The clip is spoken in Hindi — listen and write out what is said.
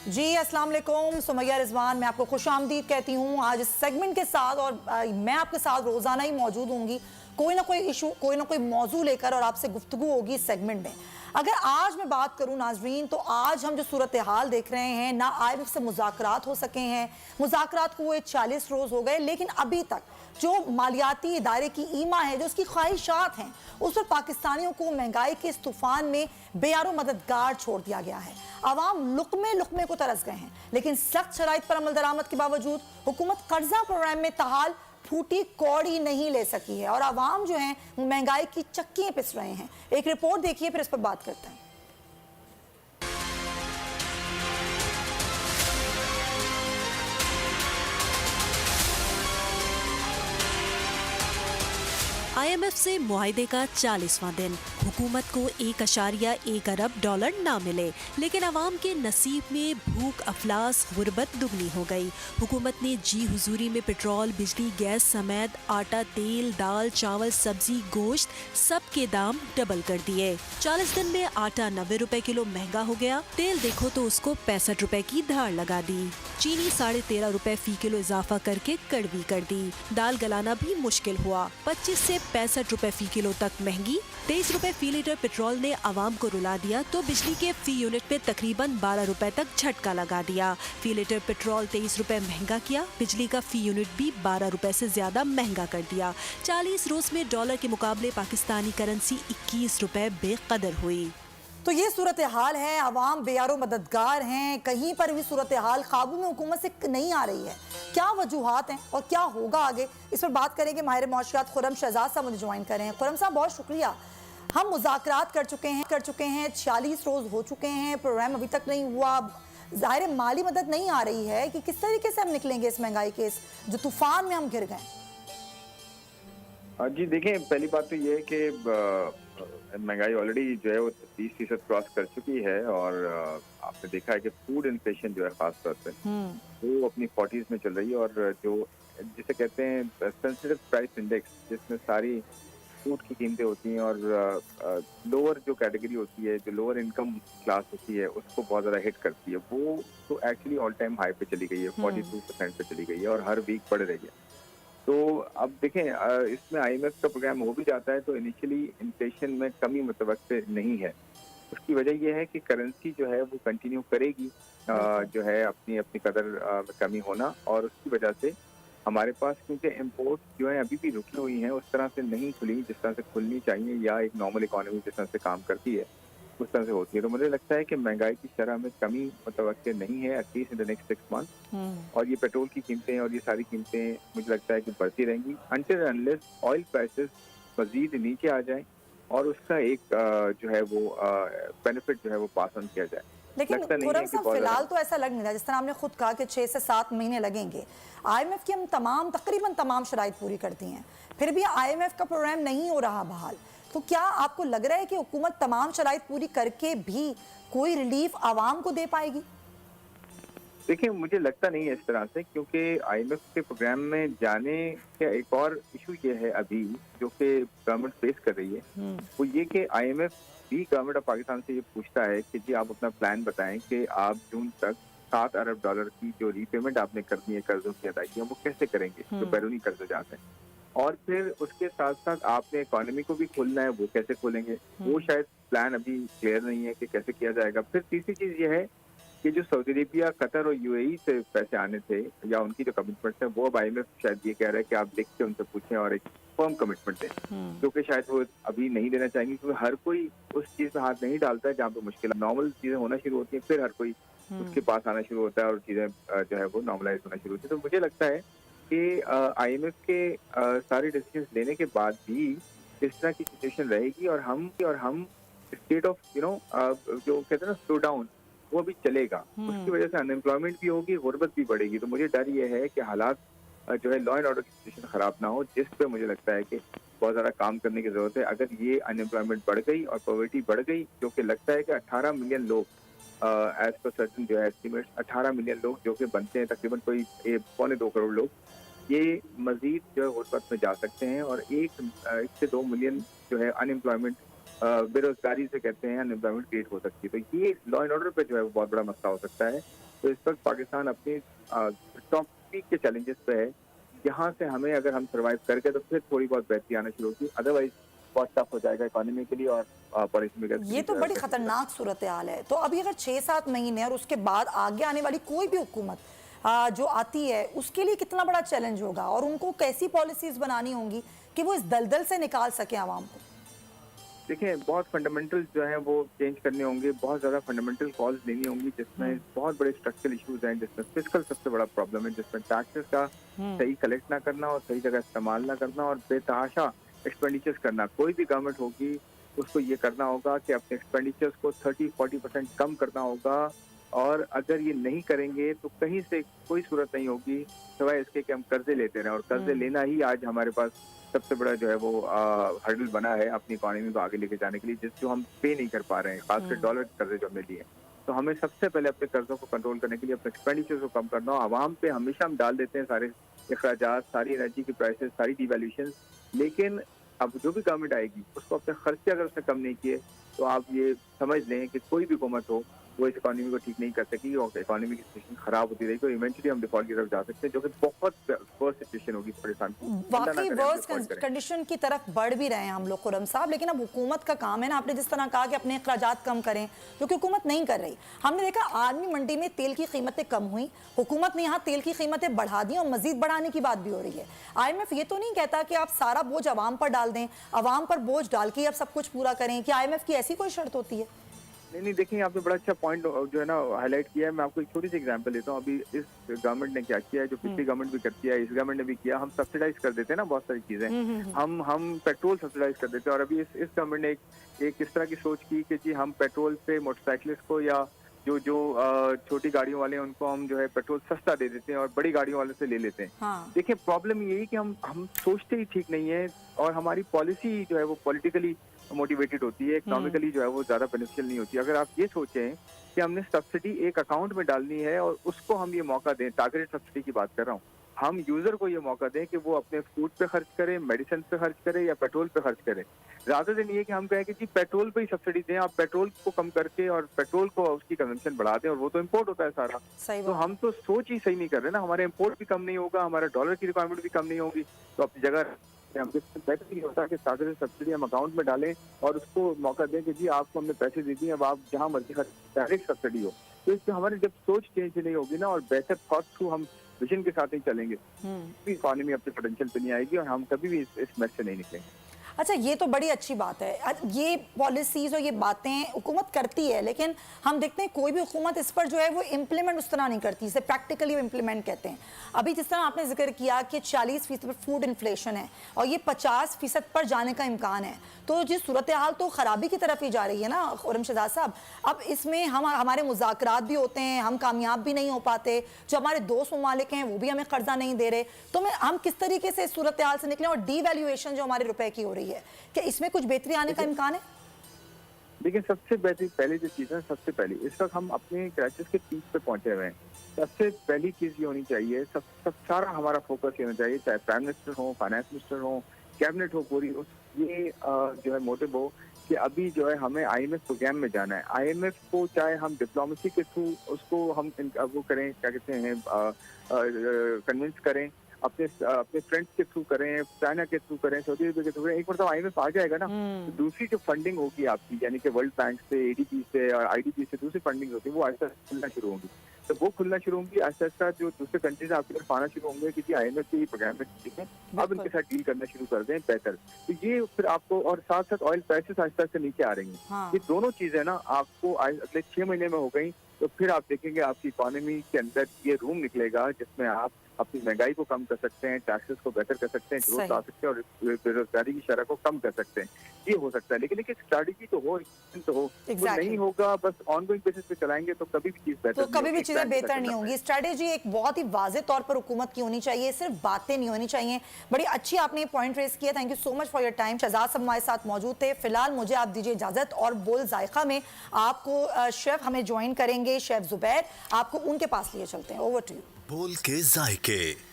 जी अस्सलाम वालेकुम, सुमैया रिजवान मैं आपको खुशामदीद कहती हूँ आज इस सेगमेंट के साथ। और मैं आपके साथ रोज़ाना ही मौजूद होंगी, कोई ना कोई इशू, कोई ना कोई मौजू लेकर, और आपसे गुफ्तगू होगी इस सेगमेंट में। अगर आज मैं बात करूं नाजरीन, तो आज हम जो सूरत हाल देख रहे हैं, ना IMF से मुज़ाकरात हो सके हैं, मुज़ाकरात को हुए 40 रोज़ हो गए, लेकिन अभी तक जो मालियाती इदारे की ईमा है, जो उसकी ख्वाहिशात हैं, उस पर पाकिस्तानियों को महंगाई के इस तूफान में बेयारो मददगार छोड़ दिया गया है। आवाम लुकमे लुकमे को तरस गए हैं, लेकिन सख्त शराइत पर अमल दरामद के बावजूद हुकूमत कर्जा प्रोग्राम में ताहाल फूटी कौड़ी नहीं ले सकी है, और आवाम जो है महंगाई की चक्कियां पिस रहे हैं। एक रिपोर्ट देखिए, फिर इस पर बात करते हैं। IMF से मुआहदे का 40वां दिन, हुकूमत को $1.1 अरब ना मिले, लेकिन आवाम के नसीब में भूख, अफलास, गुर्बत दुगनी हो गई। हुकूमत ने जी हुजूरी में पेट्रोल, बिजली, गैस समेत आटा, तेल, दाल, चावल, सब्जी, गोश्त सब के दाम डबल कर दिए। 40 दिन में आटा 90 रुपए किलो महंगा हो गया, तेल देखो तो उसको 65 रुपए की धार लगा दी, चीनी 13.5 रुपए फी किलो इजाफा करके कड़वी कर दी, दाल गलाना भी मुश्किल हुआ, 25 से 65 रुपए फी किलो तक महंगी, 23 रुपए फी लीटर पेट्रोल ने आवाम को रुला दिया, तो बिजली के फी यूनिट पे तकरीबन 12 रुपए तक झटका लगा दिया। फी लीटर पेट्रोल 23 रुपए महंगा किया, बिजली का फी यूनिट भी 12 रुपए से ज्यादा महंगा कर दिया। 40 रोज में डॉलर के मुकाबले पाकिस्तानी करेंसी 21 रुपए बेकदर हुई। तो ये सूरत हाल है, आवाम बेयारो मददगार हैं, कहीं पर भी सूरत हाल काबू में हुकूमत से नहीं आ रही है। क्या वजूहात हैं और क्या होगा आगे, इस पर बात करेंगे। माहिर मौशियात खुर्रम शहजाद साहब मुझे ज्वाइन कर रहे हैं। खुर्रम साहब बहुत शुक्रिया। हम मुज़ाकरात कर चुके हैं 40 रोज़ हो चुके हैं, प्रोग्राम अभी तक नहीं हुआ, ज़ाहिर माली मदद नहीं आ रही है कि किस तरीके से हम निकलेंगे इस महंगाई के इस जो तूफान में हम घिर गए। जी देखें, पहली बात तो ये है कि महंगाई ऑलरेडी जो है वो 30% क्रॉस कर चुकी है, और आपने देखा है कि फूड इन्फ्लेशन जो है खास तौर पे वो अपनी 40s में चल रही है, और जो जिसे कहते हैं सेंसिटिव प्राइस इंडेक्स, जिसमें सारी फूड की कीमतें होती हैं, और लोअर जो कैटेगरी होती है, जो लोअर इनकम क्लास होती है, उसको बहुत ज़्यादा हिट करती है। वो तो एक्चुअली ऑल टाइम हाई पे चली गई है, 42% पे चली गई है, और हर वीक बढ़ रही है। तो अब देखें, इसमें IMF का प्रोग्राम हो भी जाता है तो इनिशियली इन्फ्लेशन में कमी मुतवक्किल नहीं है। उसकी वजह यह है कि करेंसी जो है वो कंटिन्यू करेगी जो है अपनी अपनी कदर में कमी होना, और उसकी वजह से हमारे पास, क्योंकि इम्पोर्ट जो है अभी भी रुकी हुई हैं, उस तरह से नहीं खुली जिस तरह से खुलनी चाहिए, या एक नॉर्मल इकोनॉमी जिस तरह से काम करती है उस तरह से होती है। तो मुझे लगता है कि महंगाई की शरह में कमी मुतवक्किल नहीं है at least in the next 6 month. और ये पेट्रोल की कीमतें और ये सारी कीमतें मुझे लगता है कि बढ़ती रहेंगी अनटिल अनलेस ऑयल प्राइसेस मजीद नीचे आ जाए और उसका एक जो है वो बेनिफिट जो है वो पास ऑन किया जाए। लेकिन खुर्रम साहब फिलहाल तो ऐसा लग नहीं रहा, जिस तरह आपने खुद कहा कि 6 से 7 महीने लगेंगे। IMF की हम तकरीबन तमाम शराइत पूरी करती हैं, फिर भी IMF का प्रोग्राम नहीं हो रहा बहाल। तो क्या आपको लग रहा है कि हुकूमत तमाम शराइत पूरी करके भी कोई रिलीफ आवाम को दे पाएगी? देखिए, मुझे लगता नहीं है इस तरह से, क्योंकि IMF के प्रोग्राम में जाने का एक और इशू ये है अभी जो कि गवर्नमेंट फेस कर रही है, वो ये कि IMF भी गवर्नमेंट ऑफ पाकिस्तान से ये पूछता है कि जी आप अपना प्लान बताएं कि आप जून तक $7 अरब की जो रीपेमेंट आपने करनी है कर्जों की अदायगी, वो कैसे करेंगे, जो बैरूनी कर्ज जाते हैं। और फिर उसके साथ साथ आपने इकोनॉमी को भी खोलना है, वो कैसे खोलेंगे, वो शायद प्लान अभी क्लियर नहीं है कि कैसे किया जाएगा। फिर तीसरी चीज ये है कि जो सऊदी अरेबिया, कतर और UAE से पैसे आने थे, या उनकी जो कमिटमेंट है, वो अब IMF शायद ये कह रहा है कि आप लिख के उनसे पूछें और एक फर्म कमिटमेंट दें, जो कि शायद वो अभी नहीं देना चाहेंगे, क्योंकि हर कोई उस चीज में हाथ नहीं डालता है जहाँ पे मुश्किल नॉर्मल चीजें होना शुरू होती हैं, फिर हर कोई उसके पास आना शुरू होता है और चीजें जो है वो नॉर्मलाइज होना शुरू होती है। तो मुझे लगता है कि IMF के सारे डिसीजन लेने के बाद भी इस तरह की सिचुएशन रहेगी, और हम स्टेट ऑफ जो कहते हैं ना स्लो डाउन, वो भी चलेगा। उसकी वजह से अनएम्प्लॉयमेंट भी होगी, गुर्बत भी बढ़ेगी। तो मुझे डर ये है कि हालात जो है लॉ एंड ऑर्डर की सिचुएशन खराब ना हो, जिस पे मुझे लगता है कि बहुत ज़्यादा काम करने की जरूरत है। अगर ये अनएम्प्लॉयमेंट बढ़ गई और पॉवर्टी बढ़ गई, जो कि लगता है कि 18 मिलियन लोग एज पर सर्टन जो है एस्टिमेट्स 18 मिलियन लोग जो कि बनते हैं तकरीबन कोई 1.25 करोड़ लोग, ये मजीद जो है गुर्बत में जा सकते हैं, और 1 से 2 मिलियन जो है अनएम्प्लॉयमेंट बेरोजगारी से कहते हैं अनएम्प्लॉयमेंट क्रिएट हो सकती है। तो ये लॉ एंड ऑर्डर पे जो है वो बहुत बड़ा मसला हो सकता है, तो इस वक्त पाकिस्तान अपनी टॉप पीक के चैलेंजेस पे है। यहाँ से हमें अगर हम सर्वाइव करके तो फिर थोड़ी बहुत बेहतरी आना शुरू होगी, अदरवाइज बहुत टफ हो जाएगा इकोनॉमी के लिए और पॉलिसी मेकर्स के लिए। ये तो बड़ी खतरनाक सूरत हाल है। तो अभी अगर 6-7 महीने और उसके बाद आगे आने वाली कोई भी हुकूमत जो आती है उसके लिए कितना बड़ा चैलेंज होगा और उनको कैसी पॉलिसीज बनानी होंगी कि वो इस दलदल से निकाल सके आवाम को? देखिए, बहुत फंडामेंटल जो है वो चेंज करने होंगे, बहुत ज्यादा फंडामेंटल कॉल्स लेनी होंगी, जिसमें बहुत बड़े स्ट्रक्चरल इश्यूज हैं, जिसमें फिस्कल सबसे बड़ा प्रॉब्लम है, जिसमें टैक्सेस का सही कलेक्ट ना करना और सही जगह इस्तेमाल ना करना और बेतहाशा एक्सपेंडिचर्स करना। कोई भी गवर्नमेंट होगी उसको ये करना होगा कि अपने एक्सपेंडिचर्स को 30-40% कम करना होगा, और अगर ये नहीं करेंगे तो कहीं से कोई सूरत नहीं होगी सिवाय इसके कि हम कर्जे लेते रहें, और कर्जे लेना ही आज हमारे पास सबसे बड़ा जो है वो हर्डल बना है अपनी इकोनॉमी को आगे लेके जाने के लिए, जो हम पे नहीं कर पा रहे हैं, खासकर डॉलर कर्जे जो हमने लिए। तो हमें सबसे पहले अपने कर्जों को कंट्रोल करने के लिए अपने एक्सपेंडिचर को कम करना हो। आवाम पे हमेशा हम डाल देते हैं सारे अखराजात, सारी एनर्जी की प्राइसेस, सारी डिवैल्यूएशन, लेकिन अब जो भी गवर्नमेंट आएगी उसको अपने खर्चे अगर उसने कम नहीं किए तो आप ये समझ लें कि कोई भी हुकूमत हो वो इस इकोनॉमी को ठीक नहीं कर सकेगी और इकोनॉमी की सिचुएशन खराब होती रहेगी और इवेंचुअली हम डिफॉल्ट की तरफ जा सकते हैं, जो कि बहुत वर्स्ट सिचुएशन होगी पाकिस्तान की। वाकई वर्स्ट कंडीशन की तरफ बढ़ भी रहे हैं हम लोग खुर्रम साहब, लेकिन अब हुकूमत का काम है ना, आपने जिस तरह कहा कि अपने अखराजात कम करें, जो कि हुकूमत नहीं कर रही। हमने देखा आर्मी मंडी में तेल की कीमतें कम हुई, हुकूमत ने यहाँ तेल की कीमतें बढ़ा दी और मजीद बढ़ाने की बात भी हो रही है। IMF ये तो नहीं कहता कि आप सारा बोझ अवाम पर डाल दें, अवाम पर बोझ डाल के आप सब कुछ पूरा करें, कि IMF की ऐसी कोई शर्त होती है? नहीं, देखिए, आपने बड़ा अच्छा पॉइंट जो है ना हाईलाइट किया है। मैं आपको एक छोटी सी एग्जांपल देता हूँ। अभी इस गवर्नमेंट ने क्या किया है, जो पिछली गवर्नमेंट भी करती है, इस गवर्नमेंट ने भी किया, हम सब्सिडाइज कर देते हैं ना बहुत सारी चीजें। हम पेट्रोल सब्सिडाइज कर देते हैं, और अभी इस गवर्नमेंट ने एक इस तरह की सोच की कि जी हम पेट्रोल पे मोटरसाइकिलिस्ट को या जो छोटी गाड़ियों वाले हैं उनको हम जो है पेट्रोल सस्ता दे देते हैं और बड़ी गाड़ियों वाले से ले लेते हैं। हाँ। देखिए, प्रॉब्लम यही कि हम सोचते ही ठीक नहीं है और हमारी पॉलिसी जो है वो पॉलिटिकली मोटिवेटेड होती है, इकोनॉमिकली जो है वो ज्यादा बेनिफिशियल नहीं होती। अगर आप ये सोचें कि हमने सब्सिडी एक अकाउंट में डालनी है और उसको हम ये मौका दें, टारगेटेड सब्सिडी की बात कर रहा हूँ, हम यूजर को ये मौका दें कि वो अपने फूड पे खर्च करे, मेडिसिन पे खर्च करे या पेट्रोल पे खर्च करे, ज्यादा दिन ये कि हम कहें कि जी पेट्रोल पे ही सब्सिडी दें, आप पेट्रोल को कम करके और पेट्रोल को उसकी कंजम्पशन बढ़ा दें, और वो तो इम्पोर्ट होता है सारा। तो हम तो सोच ही सही नहीं कर रहे ना, हमारे इम्पोर्ट भी कम नहीं होगा, हमारा डॉलर की रिक्वायरमेंट भी कम नहीं होगी, तो अपनी जगह बेहतर ये होता है कि टारगेटेड सब्सिडी हम अकाउंट में डालें और उसको मौका दें कि जी आपको हमने पैसे दे दिए, अब आप जहाँ मर्जी डायरेक्ट सब्सिडी हो। तो इससे हमारी जब सोच चेंज नहीं होगी ना और बेहतर थॉट थ्रू हम विजन के साथ ही चलेंगे, इकोनॉमी अपने पोटेंशियल पे नहीं आएगी और हम कभी भी इस मैच से नहीं निकलेंगे। अच्छा, ये तो बड़ी अच्छी बात है। ये पॉलिसीज और ये बातें हुकूमत करती है, लेकिन हम देखते हैं कोई भी हुकूमत इस पर जो है वो इम्प्लीमेंट उस तरह नहीं करती, इसे प्रैक्टिकली इम्प्लीमेंट कहते हैं। अभी जिस तरह आपने जिक्र किया कि 40% पर फूड इन्फ्लेशन है और ये 50% पर जाने का इम्कान है, तो जिस सूरत हाल तो ख़राबी की तरफ ही जा रही है ना खुर्रम शहजाद साहब। अब इसमें हमारे मुज़ाकरात भी होते हैं, हम कामयाब भी नहीं हो पाते, जो हमारे दोस्त ममालिक हैं वो भी हमें कर्जा नहीं दे रहे, तो हम किस तरीके से इस सूरत हाल से निकलें? और डीवैल्यूएशन जो हमारे रुपए की हो रही है, क्या इसमें कुछ बेहतरी आने का इम्कान है? देखिए, सबसे पहली जो चीज़ है, सबसे पहली इस वक्त हम अपने क्राइसिस के पीक पे पहुंचे हुए हैं। सबसे पहली चीज़ ये होनी चाहिए, सब सारा हमारा फोकस ये होना चाहिए, चाहे प्राइम मिनिस्टर हो, फाइनेंस मिनिस्टर हो, कैबिनेट हो पूरी, ये जो है मोटिव हो कि अभी जो है हमें IMF प्रोग्राम में जाना है। IMF को चाहे हम डिप्लोमेसी के थ्रू उसको हम वो करें, क्या कहते हैं, कन्विंस करें, अपने फ्रेंड्स के थ्रू करें, चाइना के थ्रू करें, सऊदी अरब के थ्रू करें, एक मतलब IMF आ जाएगा ना, तो दूसरी जो फंडिंग होगी आपकी, यानी कि वर्ल्ड बैंक से, ADB से और IDB से दूसरी फंडिंग होती है, वो आहिस्ता खुलना शुरू होंगी। तो वो खुलना शुरू होंगी आहिस्ता आहिस्ता, जो दूसरे कंट्रीज आपकी तरफ आना शुरू होंगे कि जी IMF के प्रोग्राम में ठीक है, अब इनके साथ डील करना शुरू कर दें बेहतर। तो ये फिर आपको, और साथ साथ ऑयल प्राइसेस आहिस्ता आहिस्ता नीचे आ रही हैं। हाँ। ये दोनों चीजें ना आपको अगले 6 महीने में हो गई, तो फिर आप देखेंगे आपकी इकोनॉमी के अंदर ये रूम निकलेगा जिसमें आप अपनी महंगाई को कम कर सकते हैं, टैक्सेस को बेहतर कर सकते हैं, ग्रोथ ला सकते हैं और बेरोजगारी की शरह को कम कर सकते हैं। ये हो सकता है, लेकिन एक स्ट्रैटेजी तो हो, तो हो। वो नहीं होगा, बस ऑनगोइंग बेसिस पे चलाएंगे तो कभी भी चीज बेहतर, तो कभी भी चीजें बेहतर नहीं होंगी। स्ट्रैटेजी एक बहुत ही वाज़ेह तौर पर हुकूमत की होनी चाहिए, सिर्फ बातें नहीं होनी चाहिए। बड़ी अच्छी आपने पॉइंट रेज किया, thank you so much for your time. Shahzad साहब हमारे साथ मौजूद थे। फिलहाल मुझे आप दीजिए इजाजत, और बोल जायका में आपको शेफ हमें ज्वाइन करेंगे, शेफ जुबैर, आपको उनके पास लिए चलते हैं। Over to you. बोल के जायके।